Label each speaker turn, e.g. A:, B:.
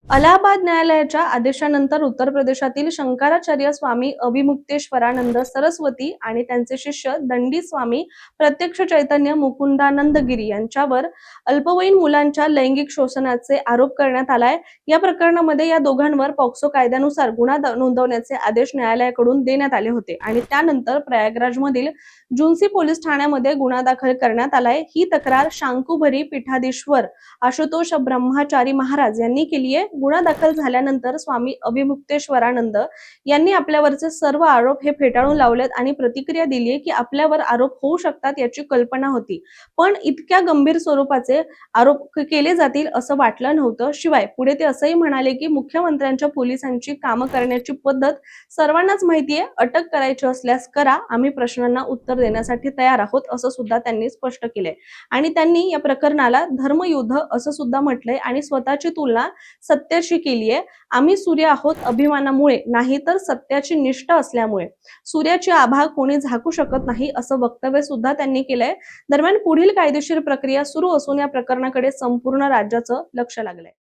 A: अलाहाबाद न्यायालयाच्या आदेशानंतर उत्तर प्रदेशातील शंकराचार्य स्वामी अभिमुक्तेश्वरानंद सरस्वती आणि त्यांचे शिष्य दंडी स्वामी प्रत्यक्ष चैतन्य मुकुंदानंद गिरी यांच्यावर अल्पवयीन मुलांच्या लैंगिक शोषणाचे आरोप करण्यात आलाय। या प्रकरणामध्ये या दोघांवर पॉक्सो कायद्यानुसार गुन्हा नोंदवण्याचे आदेश न्यायालयाकडून देण्यात आले होते आणि त्यानंतर प्रयागराजमधील जुन्सी पोलीस ठाण्यामध्ये गुन्हा दाखल करण्यात आलाय। ही तक्रार शांकुभरी पीठाधीश्वर आशुतोष ब्रह्मचारी महाराज यांनी केली आहे। गुन्हा दाखल झाल्यानंतर स्वामी अभिमुक्तेश्वरानंद यांनी आपल्यावरचे सर्व आरोप हे फेटाळून लावलेत आणि प्रतिक्रिया दिली आहे की आपल्यावर आरोप होऊ शकतात याची कल्पना होती, पण इतक्या गंभीर स्वरूपाचे आरोप केले जातील असं वाटलं नव्हतं। शिवाय पुढे ते असंही म्हणाले की मुख्यमंत्र्यांच्या पोलिसांची कामं करण्याची पद्धत सर्वांनाच माहिती आहे, अटक करायची असल्यास करा, आम्ही प्रश्नांना उत्तर देण्यासाठी तयार आहोत असं सुद्धा त्यांनी स्पष्ट केलंय। आणि त्यांनी या प्रकरणाला धर्मयुद्ध असं सुद्धा म्हटलंय आणि स्वतःची तुलना सत्याशी केली आहे। आम्ही सूर्य आहोत अभिमानामुळे नाही तर सत्याची निष्ठा असल्यामुळे। सूर्याची आभा कोणी झाकू शकत नाही असं वक्तव्य सुद्धा त्यांनी केलंय। दरम्यान पुढील कायदेशीर प्रक्रिया सुरू असून या प्रकरणाकडे संपूर्ण राज्याचं लक्ष लागलंय।